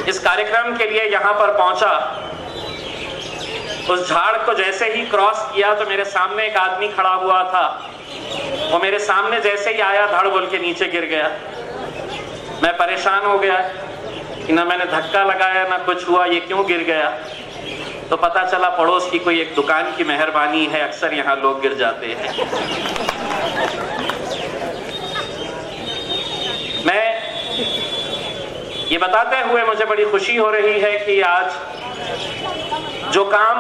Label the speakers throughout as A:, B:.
A: इस कार्यक्रम के लिए यहाँ पर पहुंचा, उस झाड़ को जैसे ही क्रॉस किया तो मेरे सामने एक आदमी खड़ा हुआ था। वो मेरे सामने जैसे ही आया धड़ बोल के नीचे गिर गया। मैं परेशान हो गया कि ना मैंने धक्का लगाया ना कुछ हुआ, ये क्यों गिर गया। तो पता चला पड़ोस की कोई एक दुकान की मेहरबानी है, अक्सर यहाँ लोग गिर जाते हैं। मैं ये बताते हुए मुझे बड़ी खुशी हो रही है कि आज जो काम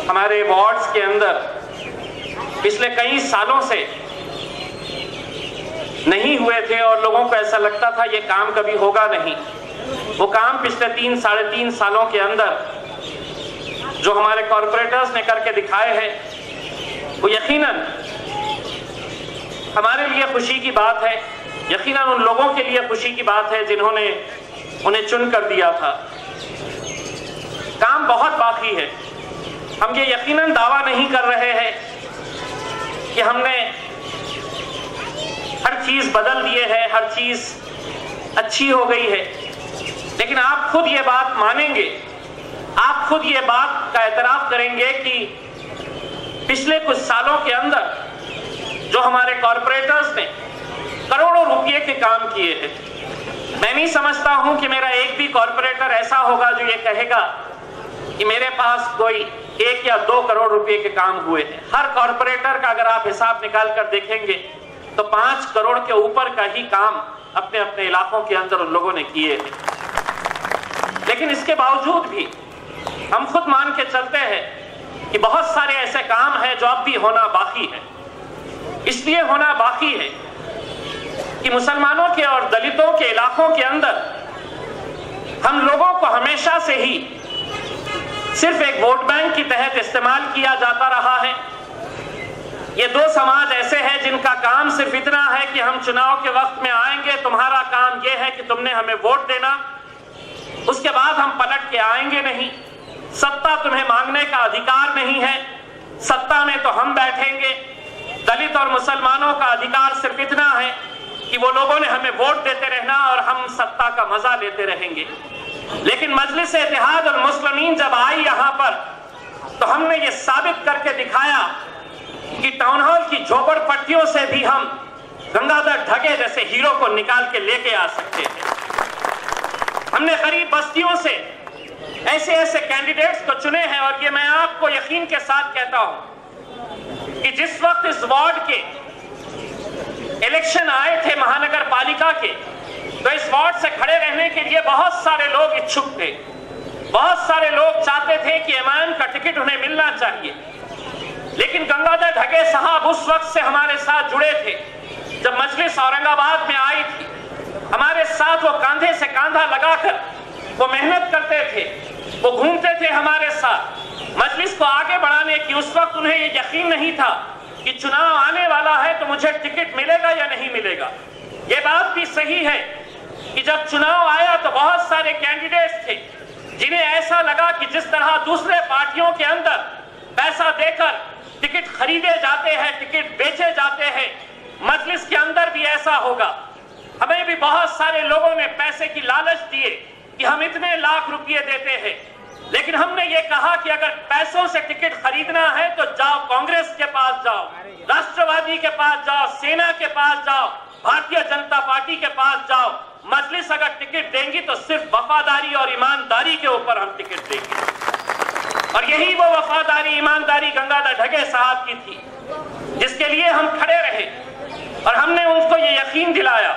A: हमारे वार्ड्स के अंदर पिछले कई सालों से नहीं हुए थे और लोगों को ऐसा लगता था ये काम कभी होगा नहीं, वो काम पिछले 3-3.5 सालों के अंदर जो हमारे कॉरपोरेटर्स ने करके दिखाए हैं, वो यकीनन हमारे लिए खुशी की बात है। यकीनन उन लोगों के लिए खुशी की बात है जिन्होंने उन्हें चुन कर दिया था। काम बहुत बाकी है। हम ये यकीनन दावा नहीं कर रहे हैं कि हमने हर चीज बदल दिए है, हर चीज अच्छी हो गई है, लेकिन आप खुद ये बात मानेंगे, आप खुद ये बात का एतराफ करेंगे कि पिछले कुछ सालों के अंदर जो हमारे कॉरपोरेटर्स ने करोड़ों रुपए के काम किए हैं। मैं नहीं समझता हूं कि मेरा एक भी कॉरपोरेटर ऐसा होगा जो ये कहेगा कि मेरे पास कोई 1 या 2 करोड़ रुपए के काम हुए हैं। हर कॉरपोरेटर का अगर आप हिसाब निकाल कर देखेंगे तो 5 करोड़ के ऊपर का ही काम अपने अपने इलाकों के अंदर उन लोगों ने किए हैं। लेकिन इसके बावजूद भी हम खुद मान के चलते हैं कि बहुत सारे ऐसे काम हैं जो अब भी होना बाकी है। इसलिए होना बाकी है कि मुसलमानों के और दलितों के इलाकों के अंदर हम लोगों को हमेशा से ही सिर्फ एक वोट बैंक की तहत इस्तेमाल किया जाता रहा है। ये 2 समाज ऐसे हैं जिनका काम सिर्फ इतना है कि हम चुनाव के वक्त में आएंगे, तुम्हारा काम यह है कि तुमने हमें वोट देना, उसके बाद हम पलट के आएंगे नहीं। सत्ता तुम्हें मांगने का अधिकार नहीं है, सत्ता में तो हम बैठेंगे। दलित और मुसलमानों का अधिकार सिर्फ इतना है कि वो लोगों ने हमें वोट देते रहना और हम सत्ता का मजा लेते रहेंगे। लेकिन मजलिस इत्तेहाद और मुस्लिमीन जब आई यहां पर तो हमने ये साबित करके दिखाया कि टाउन हॉल की झोपड़पट्टियों से भी हम गंगाधर ढगे जैसे हीरो को निकाल के लेके आ सकते हैं। हमने गरीब बस्तियों से ऐसे ऐसे कैंडिडेट्स को चुने हैं और ये मैं आपको यकीन के साथ कहता हूं कि जिस वक्त इस वार्ड के इलेक्शन आए थे महानगर पालिका के, तो इस वार्ड से खड़े रहने के लिए बहुत सारे लोग इच्छुक थे। बहुत सारे लोग चाहते थे कि इमाम का टिकट उन्हें मिलना चाहिए। लेकिन गंगाधर ढगे साहब उस वक्त से हमारे साथ जुड़े थे जब मजलिस औरंगाबाद में आई थी। हमारे साथ वो कांधे से कांधा लगाकर वो मेहनत करते थे, वो घूमते थे हमारे साथ मजलिस को आगे बढ़ाने की। उस वक्त उन्हें ये यकीन नहीं था कि चुनाव आने वाला है तो मुझे टिकट मिलेगा या नहीं मिलेगा। ये बात भी सही है कि जब चुनाव आया तो बहुत सारे कैंडिडेट्स थे जिन्हें ऐसा लगा कि जिस तरह दूसरे पार्टियों के अंदर पैसा देकर टिकट खरीदे जाते हैं, टिकट बेचे जाते हैं, मजलिस के अंदर भी ऐसा होगा। हमें भी बहुत सारे लोगों ने पैसे की लालच दिए कि हम इतने लाख रुपए देते हैं, लेकिन हमने ये कहा कि अगर पैसों से टिकट खरीदना है तो जाओ कांग्रेस के पास जाओ, राष्ट्रवादी के पास जाओ, सेना के पास जाओ, भारतीय जनता पार्टी के पास जाओ। मजलिस अगर टिकट देंगी तो सिर्फ वफादारी और ईमानदारी के ऊपर हम टिकट देंगे। और यही वो वफादारी ईमानदारी गंगाधर ढगे साहब की थी जिसके लिए हम खड़े रहे और हमने उनको ये यकीन दिलाया।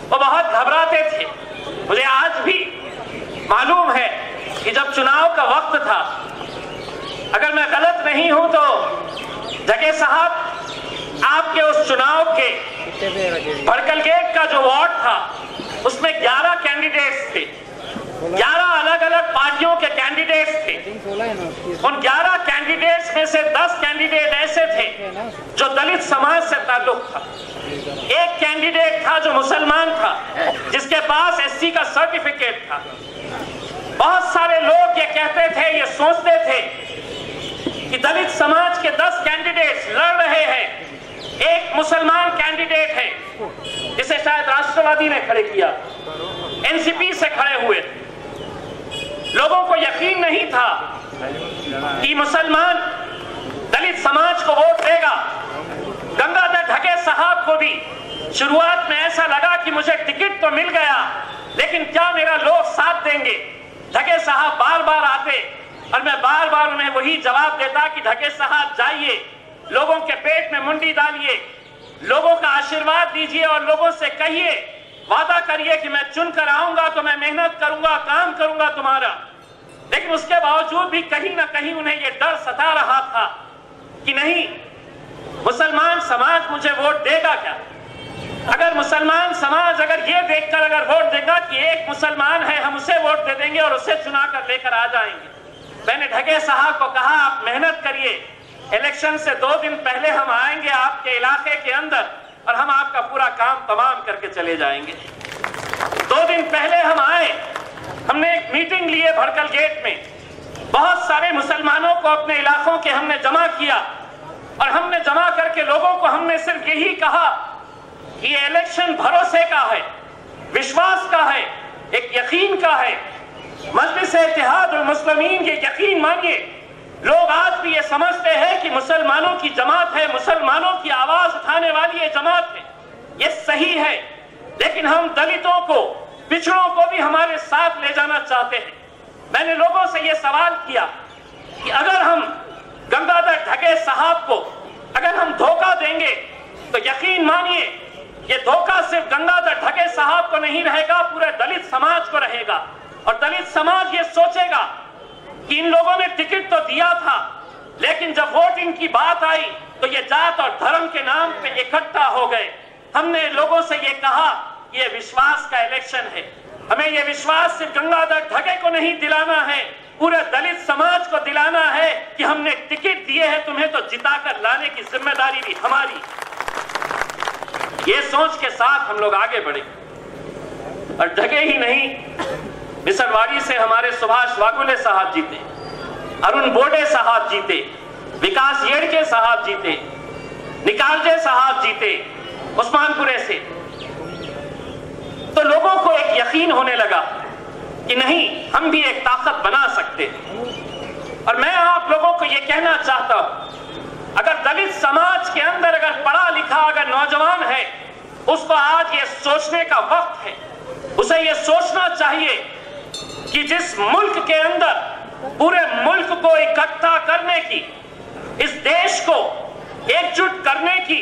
A: वो बहुत घबराते थे। मुझे आज भी मालूम है कि जब चुनाव का वक्त था, अगर मैं गलत नहीं हूं तो ढगे साहब आपके उस चुनाव के भड़कल गेट का जो वार्ड था उसमें 11 कैंडिडेट्स थे, 11 अलग अलग पार्टियों के कैंडिडेट्स थे। उन 11 कैंडिडेट्स में से 10 कैंडिडेट ऐसे थे जो दलित समाज से ताल्लुक था। एक कैंडिडेट था जो मुसलमान था जिसके पास एससी का सर्टिफिकेट था। बहुत सारे लोग ये कहते थे, ये सोचते थे कि दलित समाज के 10 कैंडिडेट्स लड़ रहे हैं, एक मुसलमान कैंडिडेट है जिसे शायद राष्ट्रवादी ने खड़े किया, एनसीपी से खड़े हुए थे। लोगों को यकीन नहीं था कि मुसलमान दलित समाज को वोट देगा। गंगाधर ढगे साहब को भी शुरुआत में ऐसा लगा कि मुझे टिकट तो मिल गया, लेकिन क्या मेरा लोग साथ देंगे। ढगे साहब बार बार आते और मैं बार बार उन्हें वही जवाब देता कि ढगे साहब जाइए, लोगों के पेट में मुंडी डालिए, लोगों का आशीर्वाद दीजिए और लोगों से कहिए, वादा करिए कि मैं चुनकर आऊंगा तो मैं मेहनत करूंगा, काम करूंगा तुम्हारा। लेकिन उसके बावजूद भी कहीं ना कहीं उन्हें यह डर सता रहा था कि नहीं, मुसलमान समाज मुझे वोट देगा क्या। अगर मुसलमान समाज अगर ये देखकर अगर वोट देगा कि एक मुसलमान है, हम उसे वोट दे देंगे और उसे चुना कर लेकर आ जाएंगे। मैंने ढगे साहब को कहा आप मेहनत करिए, इलेक्शन से 2 दिन पहले हम आएंगे आपके इलाके के अंदर और हम आपका पूरा काम तमाम करके चले जाएंगे। 2 दिन पहले हम आए, हमने एक मीटिंग ली है भड़कल गेट में, बहुत सारे मुसलमानों को अपने इलाकों के हमने जमा किया और हमने जमा करके लोगों को हमने सिर्फ यही कहा कि ये इलेक्शन भरोसे का है, विश्वास का है, एक यकीन का है। मजलिस-ए-इत्तेहादुल मुस्लिमीन ये यकीन मानिए, लोग आज भी ये समझते हैं कि मुसलमानों की जमात है, मुसलमानों की आवाज उठाने वाली ये जमात है, ये सही है। लेकिन हम दलितों को, पिछड़ों को भी हमारे साथ ले जाना चाहते हैं। मैंने लोगों से ये सवाल किया कि अगर हम गंगाधर ढगे साहब को अगर हम धोखा देंगे तो यकीन मानिए ये धोखा सिर्फ गंगाधर ढगे साहब को नहीं रहेगा, पूरे दलित समाज को रहेगा। और दलित समाज ये सोचेगा कि इन लोगों ने टिकट तो दिया था, लेकिन जब वोटिंग की बात आई तो ये जात और धर्म के नाम पे इकट्ठा हो गए। हमने लोगों से ये कहा कि ये विश्वास का इलेक्शन है, हमें ये विश्वास सिर्फ गंगाधर ढगे को नहीं दिलाना है, पूरे दलित समाज को दिलाना है कि हमने टिकट दिए हैं, तुम्हें तो जिताकर लाने की जिम्मेदारी भी हमारी। ये सोच के साथ हम लोग आगे बढ़े और ढगे ही नहीं, मिसरवाड़ी से हमारे सुभाष वागुले साहब जीते, अरुण बोडे साहब जीते, विकास येड़के साहब जीते, निकालजे साहब जीते उस्मानपुरे से। तो लोगों को एक यकीन होने लगा कि नहीं, हम भी एक ताकत बना सकते हैं। और मैं आप लोगों को यह कहना चाहता हूं, अगर दलित समाज के अंदर अगर पढ़ा लिखा अगर नौजवान है, उसको आज ये सोचने का वक्त है, उसे ये सोचना चाहिए कि जिस मुल्क के अंदर पूरे मुल्क को इकट्ठा करने की, इस देश को एकजुट करने की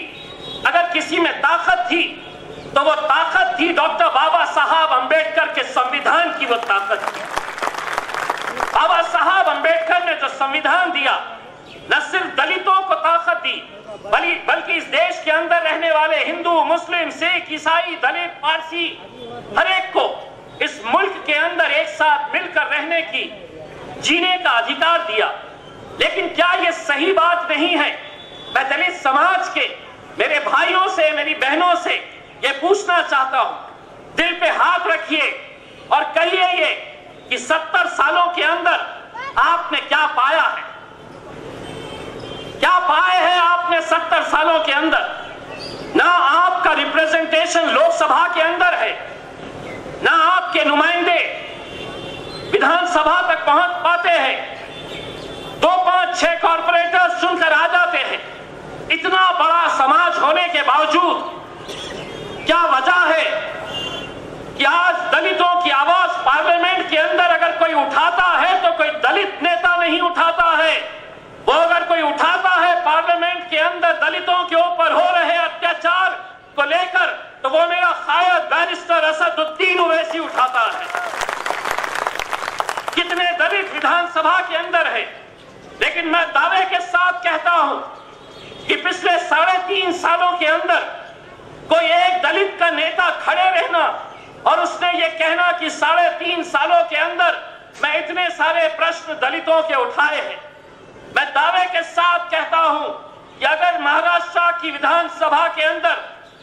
A: अगर किसी में ताकत थी तो वो ताकत थी डॉक्टर बाबा साहब अंबेडकर के संविधान की। वो ताकत थी बाबा साहब अंबेडकर ने जो संविधान दिया, न सिर्फ दलितों को ताकत दी बल्कि इस देश के अंदर रहने वाले हिंदू, मुस्लिम, सिख, ईसाई, दलित, पारसी, हर एक को इस मुल्क के अंदर एक साथ मिलकर रहने की, जीने का अधिकार दिया। लेकिन क्या यह सही बात नहीं है? मैं दलित समाज के मेरे भाइयों से, मेरी बहनों से ये पूछना चाहता हूं, दिल पे हाथ रखिए और कहिए ये कि 70 सालों के अंदर आपने क्या पाया है? क्या पाए हैं आपने 70 सालों के अंदर? ना आपका रिप्रेजेंटेशन लोकसभा के अंदर है, ना आपके नुमाइंदे विधानसभा तक पहुंच पाते हैं। 2, 5, 6 कॉर्पोरेटर्स चुनकर आ जाते हैं। इतना बड़ा समाज होने के बावजूद क्या वजह है कि आज दलितों की आवाज पार्लियामेंट के अंदर अगर कोई उठाता है तो कोई दलित नेता नहीं उठाता है। वो अगर कोई उठाता है पार्लियामेंट के अंदर दलितों के ऊपर हो रहे अत्याचार को लेकर, तो वो मेरा शायद बैरिस्टर असदुद्दीन ओवैसी उठाता है। कितने दलित विधानसभा के अंदर है, लेकिन मैं दावे के साथ कहता हूं कि पिछले 3.5 सालों के अंदर कोई एक दलित का नेता खड़े रहना और उसने ये कहना कि 3.5 सालों के अंदर मैं इतने सारे प्रश्न दलितों के उठाए हैं। मैं दावे के साथ कहता हूं कि अगर महाराष्ट्र की विधानसभा के अंदर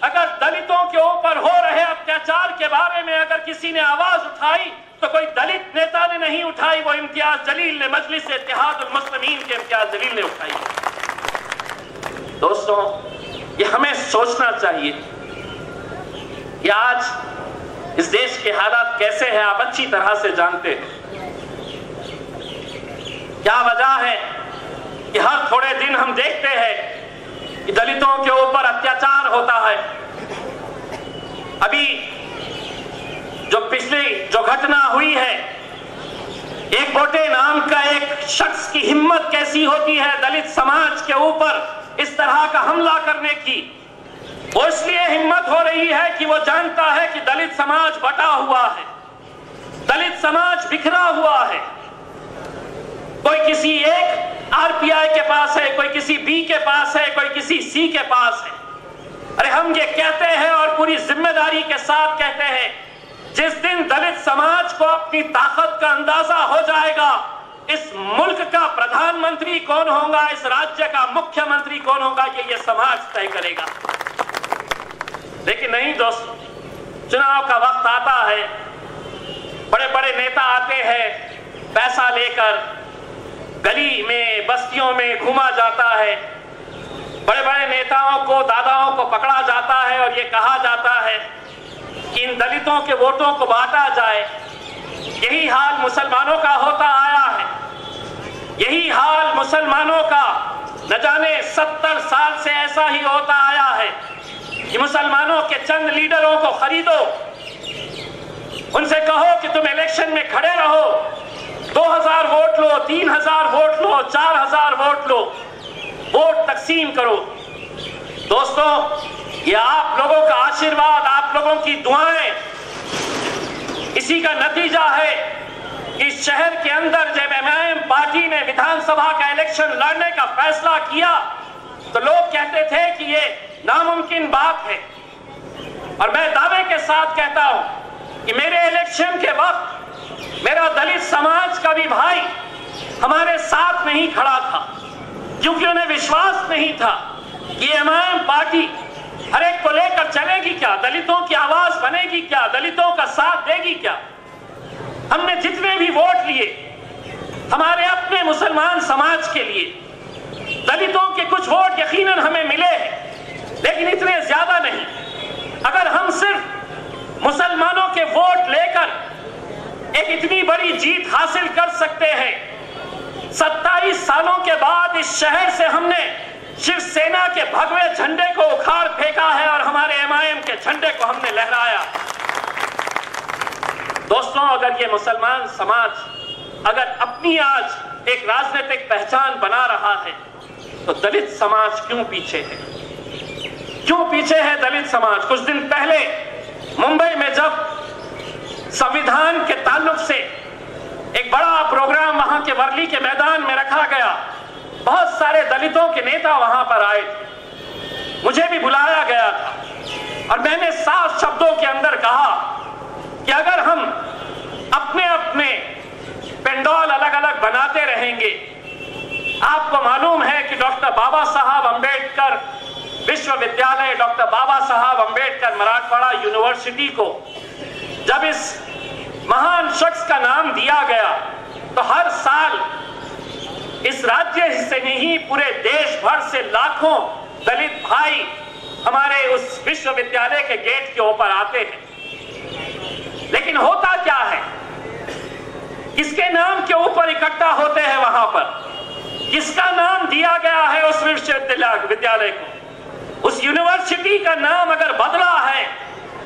A: अगर दलितों के ऊपर हो रहे अत्याचार के बारे में अगर किसी ने आवाज उठाई तो कोई दलित नेता ने नहीं उठाई, वो इम्तियाज जलील ने, मजलिस-ए-इत्तेहादुल मुस्लिमीन के इम्तियाज जलील ने उठाई। दोस्तों, ये हमें सोचना चाहिए कि आज इस देश के हालात कैसे हैं आप अच्छी तरह से जानते हैं। क्या वजह है कि हर थोड़े दिन हम देखते हैं कि दलितों के ऊपर अत्याचार होता है। अभी जो घटना हुई है, एक बोटे नाम का एक शख्स की हिम्मत कैसी होती है दलित समाज के ऊपर इस तरह का हमला करने की। वो इसलिए हिम्मत हो रही है कि वो जानता है कि दलित समाज बटा हुआ है, दलित समाज बिखरा हुआ है। कोई किसी एक आरपीआई के पास है, कोई किसी बी के पास है, कोई किसी सी के पास है। अरे हम ये कहते हैं और पूरी जिम्मेदारी के साथ कहते हैं, जिस दिन दलित समाज को अपनी ताकत का अंदाजा हो जाएगा, इस मुल्क का प्रधानमंत्री कौन होगा, इस राज्य का मुख्यमंत्री कौन होगा, ये समाज तय करेगा। लेकिन नहीं दोस्तों, चुनाव का वक्त आता है, बड़े बड़े नेता आते हैं, पैसा लेकर गली में बस्तियों में घूमा जाता है, बड़े बड़े नेताओं को दादाओं को पकड़ा जाता है और ये कहा जाता है कि इन दलितों के वोटों को बांटा जाए। यही हाल मुसलमानों का होता आया है, यही हाल मुसलमानों का न जाने 70 साल से ऐसा ही होता आया है कि मुसलमानों के चंद लीडरों को खरीदो, उनसे कहो कि तुम इलेक्शन में खड़े रहो, 2000 वोट लो, 3000 वोट लो, 4000 वोट लो, वोट तकसीम करो। दोस्तों, ये आप लोगों का आशीर्वाद, आप लोगों की दुआएं, इसी का नतीजा है कि इस शहर के अंदर जब एमआईएम पार्टी ने विधानसभा का इलेक्शन लड़ने का फैसला किया तो लोग कहते थे कि ये नामुमकिन बात है। और मैं दावे के साथ कहता हूं कि मेरे इलेक्शन के वक्त मेरा दलित समाज का भी भाई हमारे साथ नहीं खड़ा था, क्योंकि उन्हें विश्वास नहीं था कि एमआईएम पार्टी हर एक को लेकर चलेगी क्या, दलितों की आवाज बनेगी क्या, दलितों का साथ देगी क्या। हमने जितने भी वोट लिए हमारे अपने मुसलमान समाज के लिए, दलितों के कुछ वोट यकीनन हमें मिले हैं, लेकिन इतने ज्यादा नहीं। अगर हम सिर्फ मुसलमानों के वोट लेकर एक इतनी बड़ी जीत हासिल कर सकते हैं, 27 सालों के बाद इस शहर से हमने शिवसेना के भगवे झंडे को उखाड़ फेंका है और हमारे एमआईएम के झंडे को हमने लहराया। दोस्तों, अगर ये मुसलमान समाज अगर अपनी आज एक राजनीतिक पहचान बना रहा है तो दलित समाज क्यों पीछे है? क्यों पीछे है दलित समाज? कुछ दिन पहले मुंबई में जब संविधान के ताल्लुक से एक बड़ा प्रोग्राम वहां के वर्ली के मैदान में रखा गया, बहुत सारे दलितों के नेता वहां पर आए थे, मुझे भी बुलाया गया था और मैंने साफ शब्दों के अंदर कहा कि अगर हम अपने अपने पेंडोल अलग अलग बनाते रहेंगे, आपको मालूम है कि डॉक्टर बाबा साहब अंबेडकर विश्वविद्यालय, डॉक्टर बाबा साहब अंबेडकर मराठवाड़ा यूनिवर्सिटी को जब इस महान शख्स का नाम दिया गया तो हर साल इस राज्य से नहीं पूरे देश भर से लाखों दलित भाई हमारे उस विश्वविद्यालय के गेट के ऊपर आते हैं। लेकिन होता क्या है, किसके नाम के ऊपर इकट्ठा होते हैं वहां पर, किसका नाम दिया गया है उस विश्वविद्यालय को, उस यूनिवर्सिटी का नाम अगर बदला है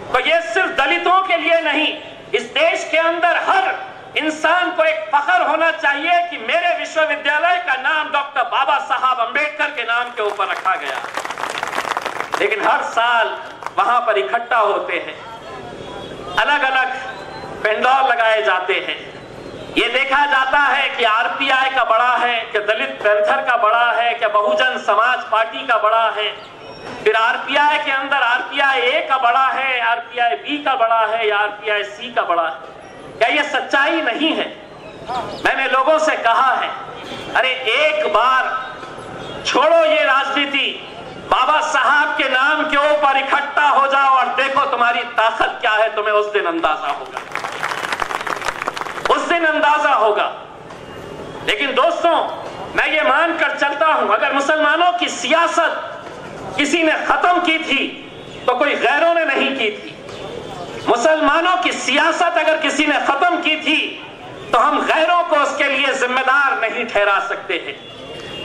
A: तो यह सिर्फ दलितों के लिए नहीं, इस देश के अंदर हर इंसान को एक फख्र होना चाहिए कि मेरे विश्वविद्यालय का नाम डॉक्टर बाबा साहब अंबेडकर के नाम के ऊपर रखा गया। लेकिन हर साल वहां पर इकट्ठा होते हैं, अलग अलग पेंडोल लगाए जाते हैं, ये देखा जाता है कि आरपीआई का बड़ा है, कि दलित पैंथर का बड़ा है, कि बहुजन समाज पार्टी का बड़ा है, फिर आरपीआई के अंदर आरपीआई ए का बड़ा है, आरपीआई बी का बड़ा है या आरपीआई सी का बड़ा है। क्या ये सच्चाई नहीं है? मैंने लोगों से कहा है, अरे एक बार छोड़ो ये राजनीति, बाबा साहब के नाम के ऊपर इकट्ठा हो जाओ और देखो तुम्हारी ताकत क्या है, तुम्हें उस दिन अंदाजा होगा, उस दिन अंदाजा होगा। लेकिन दोस्तों, मैं ये मानकर चलता हूं अगर मुसलमानों की सियासत किसी ने खत्म की थी तो कोई गैरों ने नहीं की थी। मुसलमानों की सियासत अगर किसी ने खत्म की थी तो हम गैरों को उसके लिए जिम्मेदार नहीं ठहरा सकते हैं।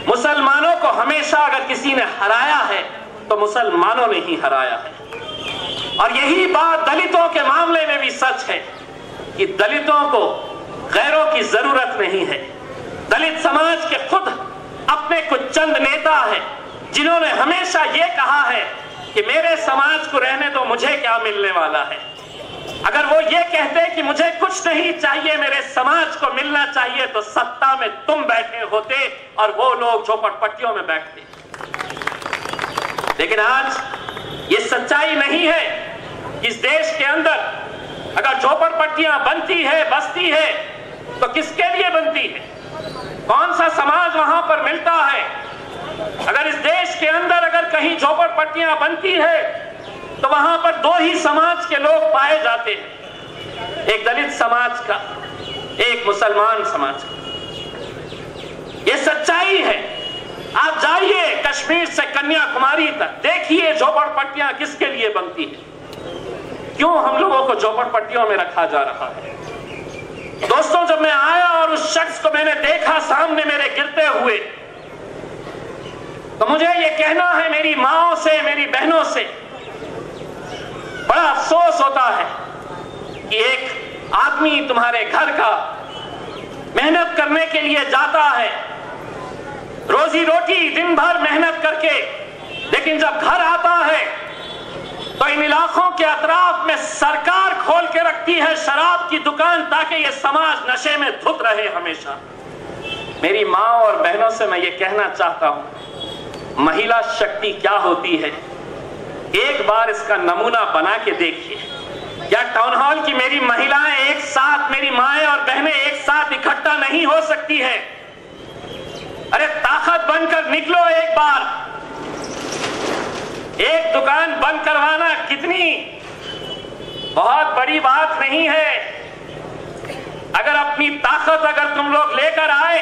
A: मुसलमानों को हमेशा अगर किसी ने हराया है तो मुसलमानों ने ही हराया है। और यही बात दलितों के मामले में भी सच है कि दलितों को गैरों की जरूरत नहीं है। दलित समाज के खुद अपने कुछ चंद नेता हैं जिन्होंने हमेशा यह कहा है कि मेरे समाज को रहने दो, मुझे क्या मिलने वाला है। अगर वो ये कहते कि मुझे कुछ नहीं चाहिए, मेरे समाज को मिलना चाहिए, तो सत्ता में तुम बैठे होते और वो लोग झोपड़पट्टियों में बैठते। लेकिन आज ये सच्चाई नहीं है। इस देश के अंदर अगर झोपड़पट्टियां बनती है, बसती है, तो किसके लिए बनती है? कौन सा समाज वहां पर मिलता है? अगर इस देश के अंदर अगर कहीं झोपड़पट्टियां बनती है तो वहां पर दो ही समाज के लोग पाए जाते हैं, एक दलित समाज का, एक मुसलमान समाज का। ये सच्चाई है। आप जाइए कश्मीर से कन्याकुमारी तक, देखिए झोपड़पट्टियां किसके लिए बनती है, क्यों हम लोगों को झोपड़पट्टियों में रखा जा रहा है। दोस्तों, जब मैं आया और उस शख्स को मैंने देखा सामने मेरे गिरते हुए, तो मुझे ये कहना है मेरी माओ से, मेरी बहनों से, बड़ा अफसोस होता है कि एक आदमी तुम्हारे घर का मेहनत करने के लिए जाता है, रोजी रोटी दिन भर मेहनत करके, लेकिन जब घर आता है तो इन इलाकों के अतराफ में सरकार खोल के रखती है शराब की दुकान ताकि ये समाज नशे में धुत रहे हमेशा। मेरी माँ और बहनों से मैं ये कहना चाहता हूं, महिला शक्ति क्या होती है एक बार इसका नमूना बना के देखिए। क्या टाउन हॉल की मेरी महिलाएं एक साथ, मेरी माएं और बहनें एक साथ इकट्ठा नहीं हो सकती है? अरे ताकत बनकर निकलो एक बार। एक दुकान बंद करवाना कितनी बहुत बड़ी बात नहीं है। अगर अपनी ताकत अगर तुम लोग लेकर आए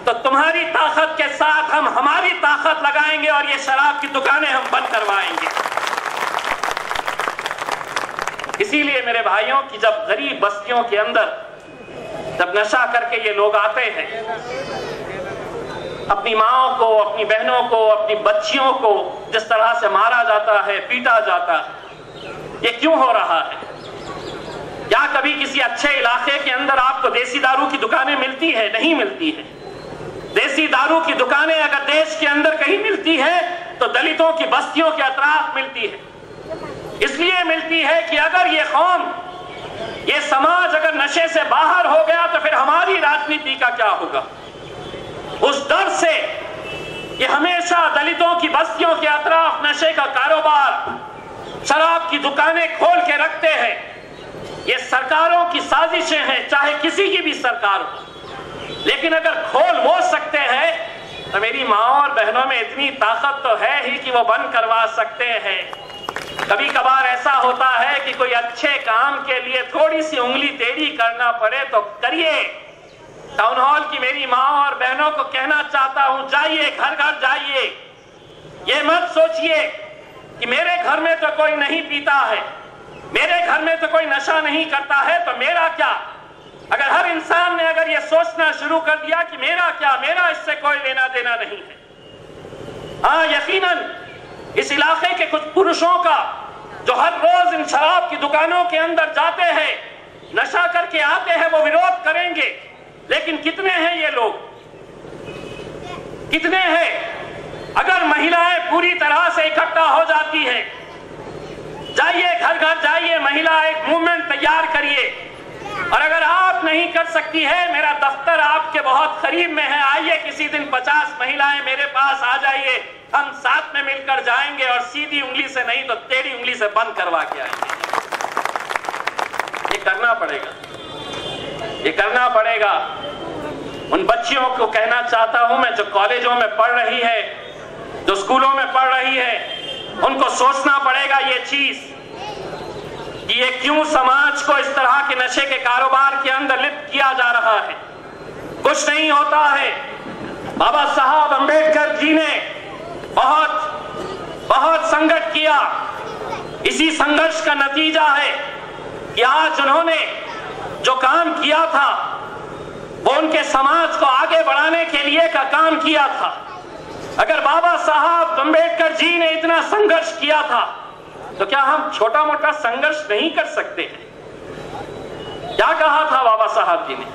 A: तो तुम्हारी ताकत के साथ हम हमारी ताकत लगाएंगे और ये शराब की दुकानें हम बंद करवाएंगे। इसीलिए मेरे भाइयों की जब गरीब बस्तियों के अंदर जब नशा करके ये लोग आते हैं, अपनी माओं को, अपनी बहनों को, अपनी बच्चियों को जिस तरह से मारा जाता है, पीटा जाता है, ये क्यों हो रहा है? क्या कभी किसी अच्छे इलाके के अंदर आपको देसी दारू की दुकानें मिलती है? नहीं मिलती है। देसी दारू की दुकानें अगर देश के अंदर कहीं मिलती है तो दलितों की बस्तियों के अतराफ मिलती है। इसलिए मिलती है कि अगर ये कौम, ये समाज अगर नशे से बाहर हो गया तो फिर हमारी राजनीति का क्या होगा। उस डर से कि हमेशा दलितों की बस्तियों के अतराफ नशे का कारोबार, शराब की दुकानें खोल के रखते हैं। ये सरकारों की साजिशें हैं, चाहे किसी की भी सरकार हो। लेकिन अगर खोल वो सकते हैं तो मेरी माओ और बहनों में इतनी ताकत तो है ही कि वो बंद करवा सकते हैं। कभी कभार ऐसा होता है कि कोई अच्छे काम के लिए थोड़ी सी उंगली टेढ़ी करना पड़े तो करिए। टाउन हॉल की मेरी माँ और बहनों को कहना चाहता हूं, जाइए, घर घर जाइए। ये मत सोचिए कि मेरे घर में तो कोई नहीं पीता है, मेरे घर में तो कोई नशा नहीं करता है, तो मेरा क्या। अगर हर इंसान ने अगर ये सोचना शुरू कर दिया कि मेरा क्या, मेरा इससे कोई लेना देना नहीं है। हाँ, यकीनन इस इलाके के कुछ पुरुषों का जो हर रोज इन शराब की दुकानों के अंदर जाते हैं, नशा करके आते हैं, वो विरोध करेंगे। लेकिन कितने हैं ये लोग? कितने हैं? अगर महिलाएं पूरी तरह से इकट्ठा हो जाती है, जाइए घर घर जाइए, महिला एक मूवमेंट तैयार करिए। और अगर आप नहीं कर सकती है, मेरा दफ्तर आपके बहुत करीब में है, आइए किसी दिन 50 महिलाएं मेरे पास आ जाइए, हम साथ में मिलकर जाएंगे और सीधी उंगली से नहीं तो टेढ़ी उंगली से बंद करवा के आएंगे। ये करना पड़ेगा, ये करना पड़ेगा। उन बच्चियों को कहना चाहता हूं मैं जो कॉलेजों में पढ़ रही है, जो स्कूलों में पढ़ रही है, उनको सोचना पड़ेगा ये चीज कि ये क्यों समाज को इस तरह के नशे के कारोबार के अंदर लिप्त किया जा रहा है। कुछ नहीं होता है। बाबा साहब अंबेडकर जी ने बहुत संघर्ष किया। इसी संघर्ष का नतीजा है कि आज उन्होंने जो काम किया था वो उनके समाज को आगे बढ़ाने के लिए का काम किया था। अगर बाबा साहब अम्बेडकर जी ने इतना संघर्ष किया था तो क्या हम छोटा मोटा संघर्ष नहीं कर सकते हैं? क्या कहा था बाबा साहब जी ने?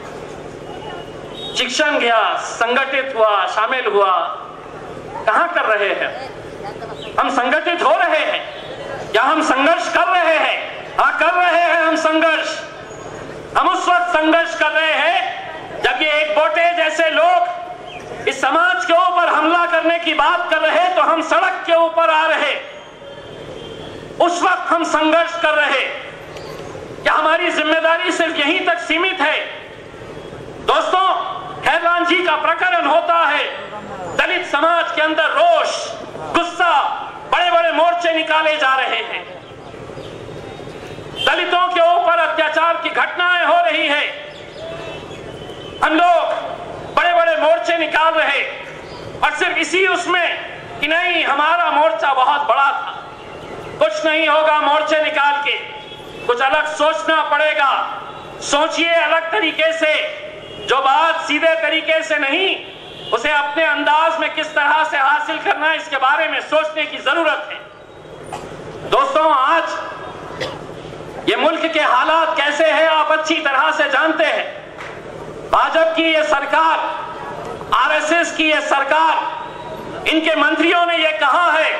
A: शिक्षण गया, संगठित हुआ, शामिल हुआ। कहां कर रहे हैं हम? संगठित हो रहे हैं या हम संघर्ष कर रहे हैं? हाँ, कर रहे हैं हम संघर्ष। हम उस वक्त संघर्ष कर रहे हैं जब ये एक बोटे जैसे लोग इस समाज के ऊपर हमला करने की बात कर रहे, तो हम सड़क के ऊपर आ रहे। उस वक्त हम संघर्ष कर रहे। क्या हमारी जिम्मेदारी सिर्फ यहीं तक सीमित है? दोस्तों, खैरलान जी का प्रकरण होता है, दलित समाज के अंदर रोष, गुस्सा, बड़े बड़े मोर्चे निकाले जा रहे हैं, दलितों के ऊपर अत्याचार की घटनाएं हो रही है। हम लोग बड़े बड़े मोर्चे निकाल रहे और सिर्फ इसी उसमें कि नहीं हमारा मोर्चा बहुत बड़ा था। कुछ नहीं होगा मोर्चे निकाल के, कुछ अलग सोचना पड़ेगा। सोचिए अलग तरीके से, जो बात सीधे तरीके से नहीं, उसे अपने अंदाज में किस तरह से हासिल करना है, इसके बारे में सोचने की जरूरत है। दोस्तों, आज ये मुल्क के हालात कैसे हैं आप अच्छी तरह से जानते हैं। भाजपा की ये सरकार, आरएसएस की ये सरकार, इनके मंत्रियों ने ये कहा है,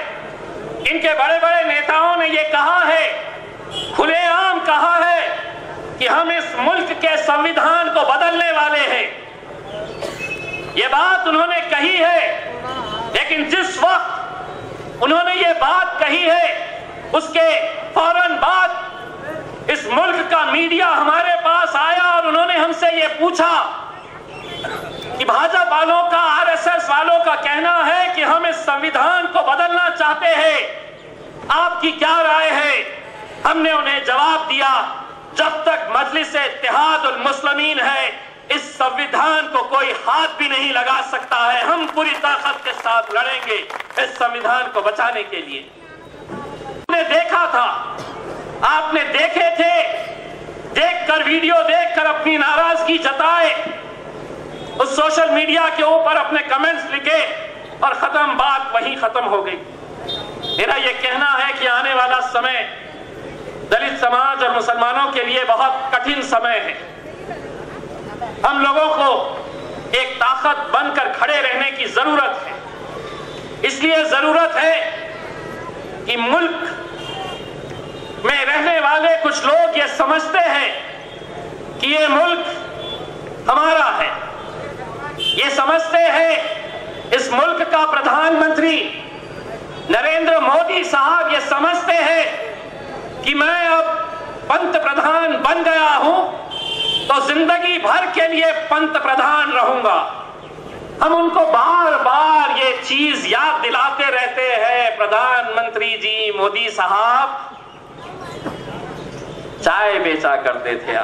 A: इनके बड़े बड़े नेताओं ने ये कहा है, खुलेआम कहा है कि हम इस मुल्क के संविधान को बदलने वाले हैं। ये बात उन्होंने कही है, लेकिन जिस वक्त उन्होंने ये बात कही है उसके फौरन बाद इस मुल्क का मीडिया हमारे पास आया और उन्होंने हमसे ये पूछा कि भाजपा वालों का, आरएसएस वालों का कहना है कि हम इस संविधान को बदलना चाहते हैं, आपकी क्या राय है? हमने उन्हें जवाब दिया, जब तक मजलिस-ए-इत्तेहादुल मुस्लिमीन है, इस संविधान को कोई हाथ भी नहीं लगा सकता है। हम पूरी ताकत के साथ लड़ेंगे इस संविधान को बचाने के लिए। आपने देखा था, आपने देखे थे, देखकर, वीडियो देखकर अपनी नाराजगी जताए, उस सोशल मीडिया के ऊपर अपने कमेंट्स लिखे और खत्म, बात वहीं खत्म हो गई। मेरा यह कहना है कि आने वाला समय दलित समाज और मुसलमानों के लिए बहुत कठिन समय है। हम लोगों को एक ताकत बनकर खड़े रहने की जरूरत है। इसलिए जरूरत है कि मुल्क में रहने वाले कुछ लोग ये समझते हैं कि ये मुल्क हमारा है, ये समझते हैं इस मुल्क का प्रधानमंत्री नरेंद्र मोदी साहब ये समझते हैं कि मैं अब पंत प्रधान बन गया हूं तो जिंदगी भर के लिए पंत प्रधान रहूंगा। हम उनको बार बार ये चीज याद दिलाते रहते हैं, प्रधानमंत्री जी मोदी साहब चाय बेचा करते थे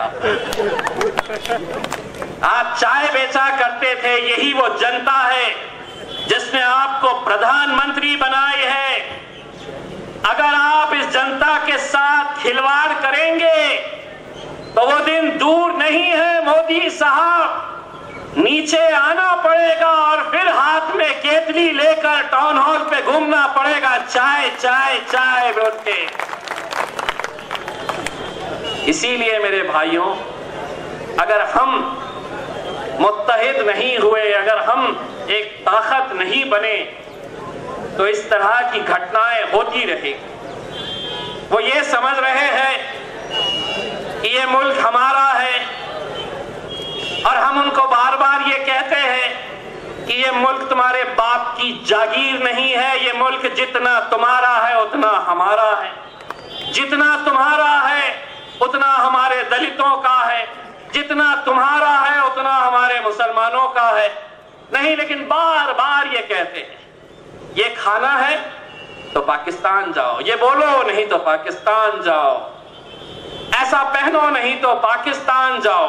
A: आप चाय बेचा करते थे। यही वो जनता है जिसने आपको प्रधानमंत्री बनाई है। अगर आप इस जनता के साथ खिलवाड़ करेंगे तो वो दिन दूर नहीं है मोदी साहब, नीचे आना पड़ेगा और फिर हाथ में केतली लेकर टाउन हॉल पे घूमना पड़ेगा, चाय चाय चाय बोल के। इसीलिए मेरे भाइयों, अगर हम मुत्तहिद नहीं हुए, अगर हम एक ताकत नहीं बने, तो इस तरह की घटनाएं होती रहेगी। वो ये समझ रहे हैं कि ये मुल्क हमारा है और हम उनको बार बार ये कहते हैं कि ये मुल्क तुम्हारे बाप की जागीर नहीं है, ये मुल्क जितना तुम्हारा है उतना हमारा है, जितना तुम्हारा है उतना हमारे दलितों का है, जितना तुम्हारा है उतना हमारे मुसलमानों का है। नहीं, लेकिन बार बार ये कहते हैं ये खाना है तो पाकिस्तान जाओ, ये बोलो नहीं तो पाकिस्तान जाओ, ऐसा पहनो नहीं तो पाकिस्तान जाओ।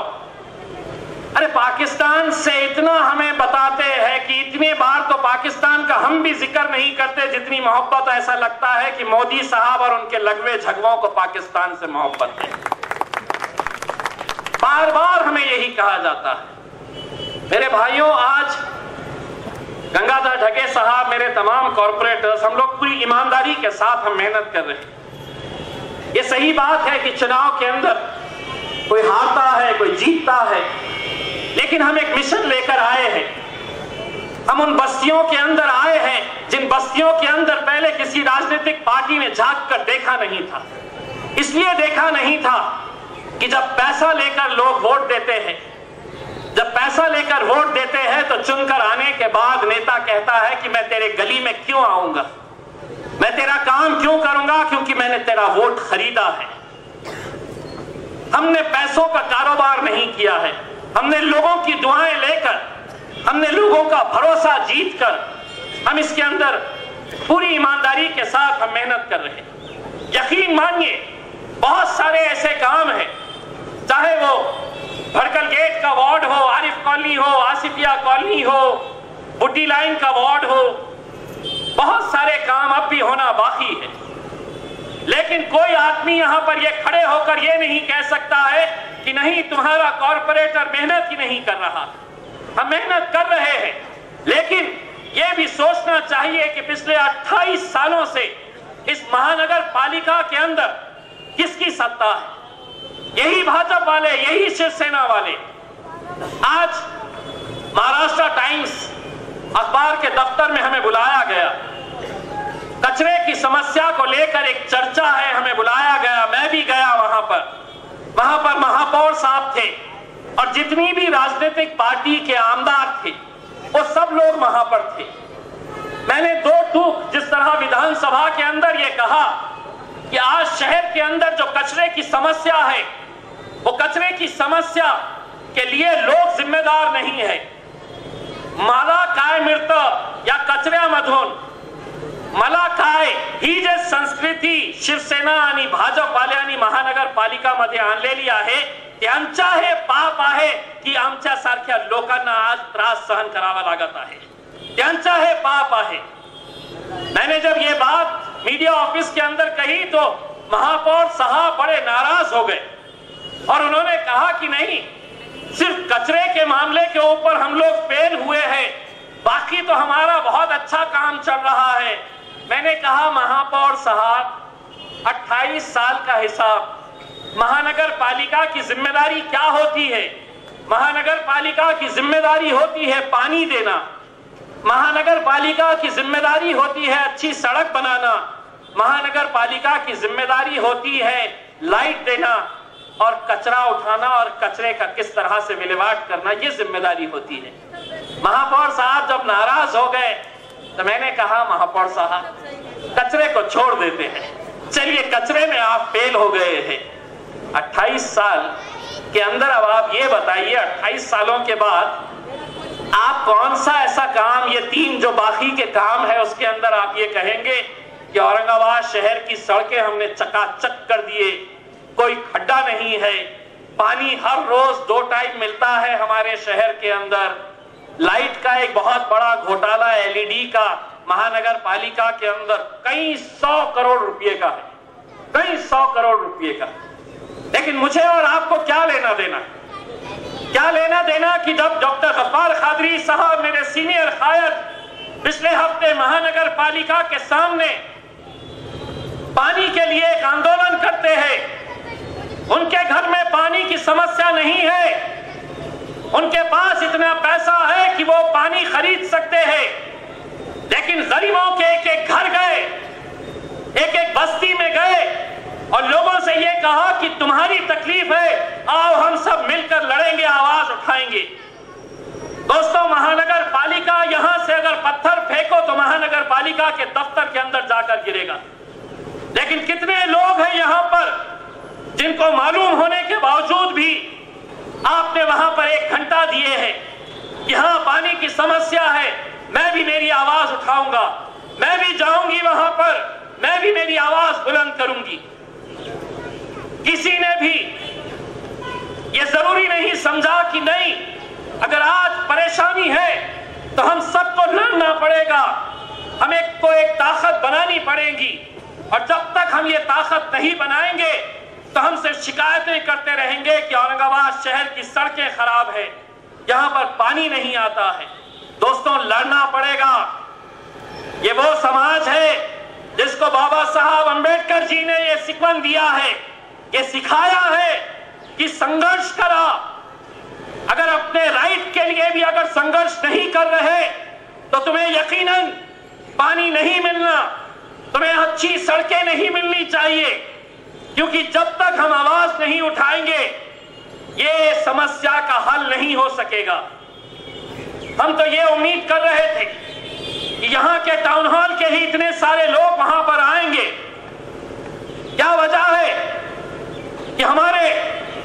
A: अरे पाकिस्तान से इतना हमें बताते हैं कि इतनी बार तो पाकिस्तान का हम भी जिक्र नहीं करते जितनी मोहब्बत, ऐसा लगता है कि मोदी साहब और उनके लगवे झगवों को पाकिस्तान से मोहब्बत है। बार बार हमें यही कहा जाता है। मेरे भाइयों, आज गंगाधर ढगे साहब, मेरे तमाम कॉर्पोरेटर्स, हम लोग पूरी ईमानदारी के साथ हम मेहनत कर रहे हैं। ये सही बात है कि चुनाव के अंदर कोई हारता है, कोई जीतता है, लेकिन हम एक मिशन लेकर आए हैं। हम उन बस्तियों के अंदर आए हैं जिन बस्तियों के अंदर पहले किसी राजनीतिक पार्टी ने झांक कर देखा नहीं था। इसलिए देखा नहीं था कि जब पैसा लेकर लोग वोट देते हैं, जब पैसा लेकर वोट देते हैं तो चुनकर आने के बाद नेता कहता है कि मैं तेरे गली में क्यों आऊंगा, मैं तेरा काम क्यों करूंगा, क्योंकि मैंने तेरा वोट खरीदा है। हमने पैसों का कारोबार नहीं किया है, हमने लोगों की दुआएं लेकर, हमने लोगों का भरोसा जीतकर हम इसके अंदर पूरी ईमानदारी के साथ हम मेहनत कर रहे हैं। यकीन मानिए, बहुत सारे ऐसे काम हैं, चाहे वो भड़कल गेट का वार्ड हो, आरिफ कॉलोनी हो, आसिफिया कॉलोनी हो, बुड्डी लाइन का वार्ड हो, बहुत सारे काम अब भी होना बाकी है। लेकिन कोई आदमी यहां पर ये खड़े होकर ये नहीं कह सकता है कि नहीं, तुम्हारा कॉर्पोरेटर मेहनत ही नहीं कर रहा। हम मेहनत कर रहे हैं, लेकिन यह भी सोचना चाहिए कि पिछले 28 सालों से इस महानगर पालिका के अंदर किसकी सत्ता है? यही भाजपा वाले, यही शिवसेना वाले। आज महाराष्ट्र टाइम्स अखबार के दफ्तर में हमें बुलाया गया, कचरे की समस्या को लेकर एक चर्चा है, हमें बुलाया गया, मैं भी गया वहां पर महापौर साहब थे और जितनी भी राजनीतिक पार्टी के आमदार थे वो सब लोग वहां पर थे। मैंने दो टूक जिस तरह विधानसभा के अंदर ये कहा कि आज शहर के अंदर जो कचरे की समस्या है, वो कचरे की समस्या के लिए लोग जिम्मेदार नहीं है। मला काय मिळत या कचऱ्यामधून, मला काय ही जे संस्कृती शिवसेना आणि भाजपवाल्यांनी महानगरपालिकामध्ये आणलेली आहे, त्यांचा हे पाप आहे की आमच्यासारख्या लोकांना आज त्रास सहन करावा लागत आहे। त्यांचा हे पाप आहे। मैंने जब ये बात मीडिया ऑफिस के अंदर कही तो महापौर साहब बड़े नाराज हो गए और उन्होंने कहा कि नहीं, सिर्फ कचरे के मामले के ऊपर हम लोग फेल हुए हैं, बाकी तो हमारा बहुत अच्छा काम चल रहा है। मैंने कहा, महापौर साहब, 28 साल का हिसाब, महानगर पालिका की जिम्मेदारी क्या होती है? महानगर पालिका की जिम्मेदारी होती है पानी देना, महानगर पालिका की जिम्मेदारी होती है अच्छी सड़क बनाना, महानगर पालिका की जिम्मेदारी होती है लाइट देना और कचरा उठाना और कचरे का किस तरह से विलेवाट करना, ये जिम्मेदारी होती है। महापौर साहब जब नाराज हो गए तो मैंने कहा, महापौर साहब, कचरे को छोड़ देते हैं, चलिए कचरे में आप फेल हो गए हैं। 28 साल के अंदर अब आप ये बताइए, 28 सालों के बाद आप कौन सा ऐसा काम, ये 3 जो बाकी के काम है उसके अंदर आप ये कहेंगे कि औरंगाबाद शहर की सड़कें हमने चकाचक कर दिए, कोई खड्डा नहीं है, पानी हर रोज 2 टाइम मिलता है हमारे शहर के अंदर, लाइट का एक बहुत बड़ा घोटाला एलईडी का महानगर पालिका के अंदर कई 100 करोड़ रुपए का है, कई 100 करोड़ रुपए का। लेकिन मुझे और आपको क्या लेना देना, क्या लेना देना कि जब डॉक्टर गफ्फार कादरी साहब, मेरे सीनियर कायद, पिछले हफ्ते महानगर पालिका के सामने पानी के लिए एक आंदोलन करते हैं, उनके घर में पानी की समस्या नहीं है, उनके पास इतना पैसा है कि वो पानी खरीद सकते हैं, लेकिन गरीबों के एक-एक घर गए, एक-एक बस्ती में गए और लोगों से ये कहा कि तुम्हारी तकलीफ है, आओ हम सब मिलकर लड़ेंगे, आवाज उठाएंगे। दोस्तों, महानगर पालिका, यहां से अगर पत्थर फेंको तो महानगर पालिका के दफ्तर के अंदर जाकर गिरेगा, लेकिन कितने लोग हैं यहां पर जिनको मालूम होने के बावजूद भी आपने वहां पर 1 घंटा दिए हैं, यहां पानी की समस्या है, मैं भी मेरी आवाज उठाऊंगा, मैं भी जाऊंगी वहां पर, मैं भी मेरी आवाज बुलंद करूंगी। किसी ने भी ये जरूरी नहीं समझा कि नहीं, अगर आज परेशानी है तो हम सबको लड़ना पड़ेगा, हमें को एक ताकत बनानी पड़ेगी, और जब तक हम ये ताकत नहीं बनाएंगे तो हमसे शिकायतें करते रहेंगे कि औरंगाबाद शहर की सड़कें खराब है, यहां पर पानी नहीं आता है। दोस्तों, लड़ना पड़ेगा। ये वो समाज है जिसको बाबा साहब अंबेडकर जी ने ये सिखवन दिया है, ये सिखाया है कि संघर्ष करा। अगर अपने राइट के लिए भी अगर संघर्ष नहीं कर रहे तो तुम्हें यकीनन पानी नहीं मिलना, तुम्हें अच्छी सड़कें नहीं मिलनी चाहिए, क्योंकि जब तक हम आवाज नहीं उठाएंगे ये समस्या का हल नहीं हो सकेगा। हम तो ये उम्मीद कर रहे थे कि यहां के टाउन हॉल के ही इतने सारे लोग वहां पर आएंगे। क्या वजह है कि हमारे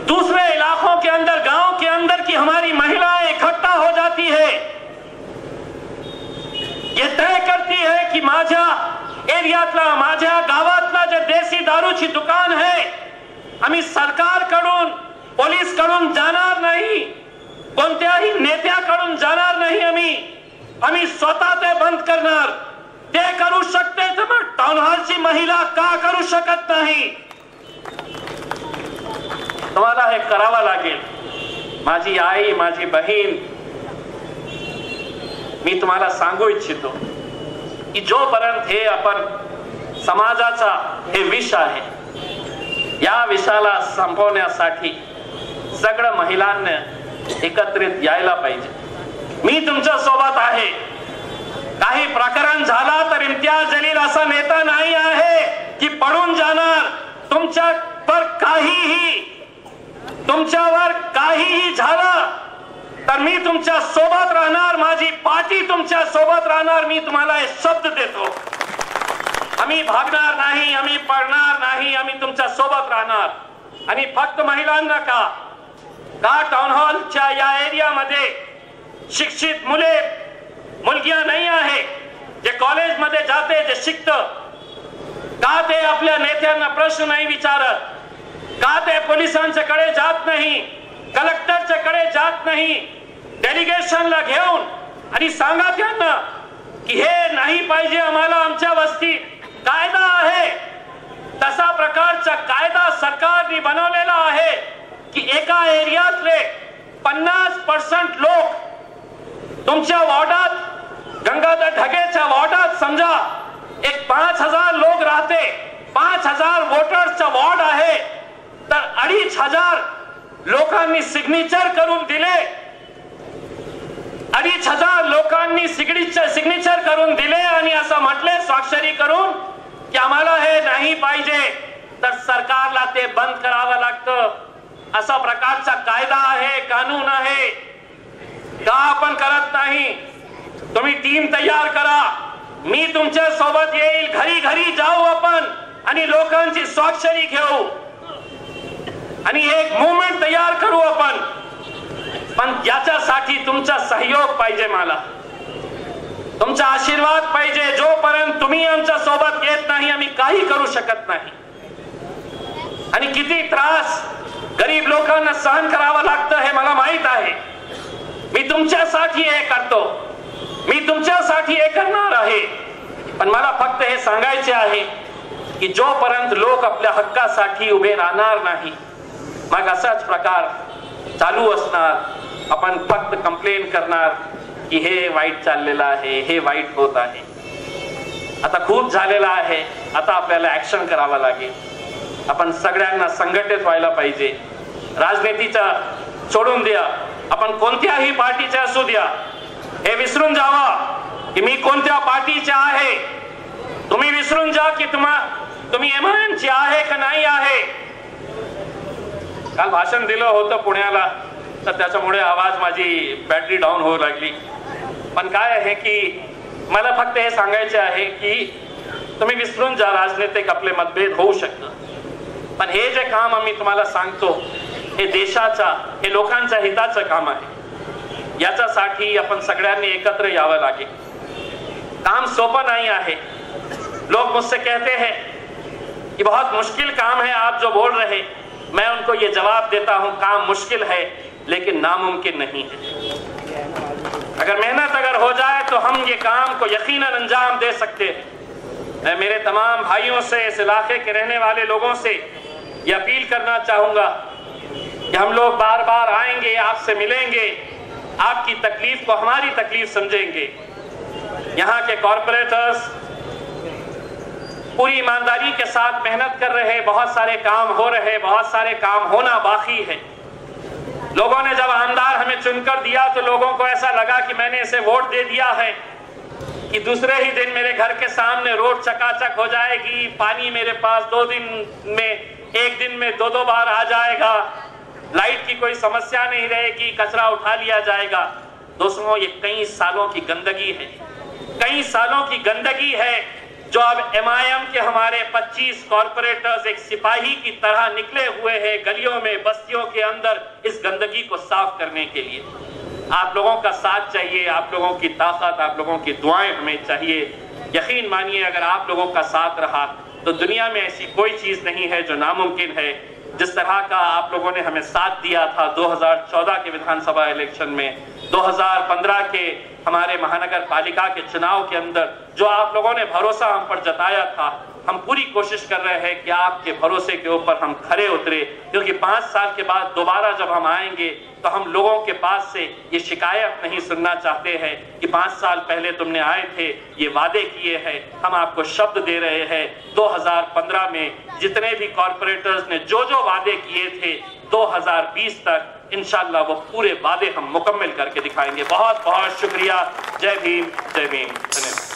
A: दूसरे इलाकों के अंदर, गांव के अंदर की हमारी महिलाएं इकट्ठा हो जाती है, ये तय करती है की माझ्या एरियातला, माझ्या गावातला जे देशी दारूची दुकान आहे आम्ही सरकारकडून, पोलीसकडून जाणार नाही, कोणत्याही नेत्याकडून जाणार नाही, आम्ही स्वतः ते बंद करणार। ते करू शकते तर मग टाउन हॉलची महिला का करू शकत नाही? तुम्हाला हे करावं लागेल। माझी आई, माझी बहीण, मी तुम्हाला सांगू इच्छितो की जोपर्यंत हे आपण समाजाचा हे विष आहे, या विषाला संपवण्यासाठी सगळ्या महिलांना एकत्रित यायला पाहिजे। मी तुमच्या सोबत आहे। काही प्रकरण झाला तर इम्तियाज जलील असा नेता नाही आहे की पडून जाणार। तुमच्यावर काहीही झालं तर मी तुमच्या सोबत राहणार, माझी पार्टी तुमच्या सोबत राहणार। मी तुम्हाला हे शब्द देतो। आम्ही भागणार नाही, आम्ही पडणार नाही, आम्ही तुमच्या सोबत राहणार। आणि फक्त महिलांना का टाउन हॉलच्या या एरियामध्ये शिक्षित मुलगिया नाही आहे, जे कॉलेजमध्ये जाते, जे शिकतं, का ते आपल्या नेत्यांना प्रश्न नाही विचारत? का ते पोलिसांच्याकडे जात नाही, कलेक्टरच्याकडे जात नाही, डेलिगेशनला घेऊन आणि सांगा त्यांना की हे नाही पाहिजे आम्हाला, आमच्या वस्तीत कायदा आहे, तसा प्रकारचा कायदा सरकारने बनवलेला आहे की एका एरियातले 50% लोक तुमच्या वॉर्डात, गंगाधर ढगेच्या वॉर्डात समजा एक 5000 लोक राहते, 5000 वोटर्सचा वॉर्ड आहे, तर 2500 लोकांनी सिग्नेचर करून दिले, 2500 लोकांनी सिग्नेचर करून दिले आणि असं म्हटले स्वाक्षरी करून की आम्हाला हे नाही पाहिजे, तर सरकारला ते बंद करावं लागतं। असा प्रकारचा कायदा आहे, कानून आहे, का आपण करत नाही? तुम्ही टीम तयार करा, मी तुमच्या सोबत येईल, घरी घरी जाऊ आपण आणि लोकांची स्वाक्षरी घेऊ आणि एक मूवमेंट तयार करू आपण। पण याच्यासाठी तुमचा सहयोग पाहिजे, मला तुमचा आशीर्वाद पाहिजे। जोपर्यंत तुम्ही आमच्या सोबत येत नाही आम्ही काही करू शकत नाही। आणि किती त्रास गरीब लोकांना सहन करावं लागतं हे मला माहित आहे। मी तुमच्यासाठी हे करतो, मी तुमच्यासाठी हे करणार आहे। पण मला फक्त हे सांगायचे आहे की जोपर्यंत लोक आपल्या हक्कासाठी उभे राहणार नाही, मग असाच प्रकार चालू असणार। आपण फक्त कंप्लेन करणार की हे वाईट चाललेलं आहे, हे वाईट होत आहे। आता खूप झालेलं आहे, आता आपल्याला ऍक्शन करावं लागेल। आपण सगळ्यांना संघटित व्हायला पाहिजे। राजनीतीचा सोडून द्या, आपण कोणत्याही पार्टीचे असू द्या, हे विसरून जावा की मी कोणत्या पार्टीचे आहे। तुम्ही विसरून जा की तुम्ही एमआयएमचे आहे का नाही आहे। काल भाषण दिलं होतं पुण्याला, तर त्याच्यामुळे आवाज माझी बॅटरी डाऊन होऊ लागली। पण काय आहे की मला फक्त हे सांगायचे आहे की तुम्ही विसरून जा, राजनीतिक आपले मतभेद होऊ शकतं, पण हे जे काम आम्ही तुम्हाला सांगतो हे देशाचा, हे लोकांच्या हिताचं काम आहे। याच्यासाठी आपण सगळ्यांनी एकत्र यावं लागेल। काम सोपं नहीं है। लोग मुझसे कहते हैं कि बहुत मुश्किल काम है आप जो बोल रहे, मैं उनको ये जवाब देता हूं काम मुश्किल है लेकिन नामुमकिन नहीं है। अगर मेहनत हो जाए तो हम ये काम को यकीनन अंजाम दे सकते हैं। मैं मेरे तमाम भाइयों से, इस इलाके के रहने वाले लोगों से ये अपील करना चाहूंगा कि हम लोग बार बार आएंगे, आपसे मिलेंगे, आपकी तकलीफ को हमारी तकलीफ समझेंगे। यहाँ के कॉरपोरेटर्स पूरी ईमानदारी के साथ मेहनत कर रहे हैं, बहुत सारे काम हो रहे, बहुत सारे काम होना बाकी है। लोगों ने जब आमदार हमें चुनकर दिया तो लोगों को ऐसा लगा कि मैंने इसे वोट दे दिया है कि दूसरे ही दिन मेरे घर के सामने रोड चकाचक हो जाएगी, पानी मेरे पास 2 दिन में, 1 दिन में 2-2 बार आ जाएगा, लाइट की कोई समस्या नहीं रहेगी, कचरा उठा लिया जाएगा। दोस्तों, ये कई सालों की गंदगी है, कई सालों की गंदगी है जो अब MIM के हमारे 25 कॉरपोरेटर्स एक सिपाही की तरह निकले हुए हैं गलियों में, बस्तियों के अंदर इस गंदगी को साफ करने के लिए। आप लोगों का साथ चाहिए, आप लोगों की ताकत, आप लोगों की दुआएं हमें चाहिए। यकीन मानिए, अगर आप लोगों का साथ रहा तो दुनिया में ऐसी कोई चीज नहीं है जो नामुमकिन है। जिस तरह का आप लोगों ने हमें साथ दिया था 2014 के विधानसभा इलेक्शन में, 2015 के हमारे महानगर पालिका के चुनाव के अंदर जो आप लोगों ने भरोसा हम पर जताया था, हम पूरी कोशिश कर रहे हैं कि आपके भरोसे के ऊपर हम खरे उतरे, क्योंकि 5 साल के बाद दोबारा जब हम आएंगे तो हम लोगों के पास से ये शिकायत नहीं सुनना चाहते हैं कि 5 साल पहले तुमने आए थे, ये वादे किए हैं। हम आपको शब्द दे रहे हैं, 2015 में जितने भी कॉरपोरेटर्स ने जो जो वादे किए थे 2020 तक इंशाल्लाह वो पूरे वादे हम मुकम्मल करके दिखाएंगे। बहुत बहुत शुक्रिया। जय भीम, जय भीम, धन्यवाद।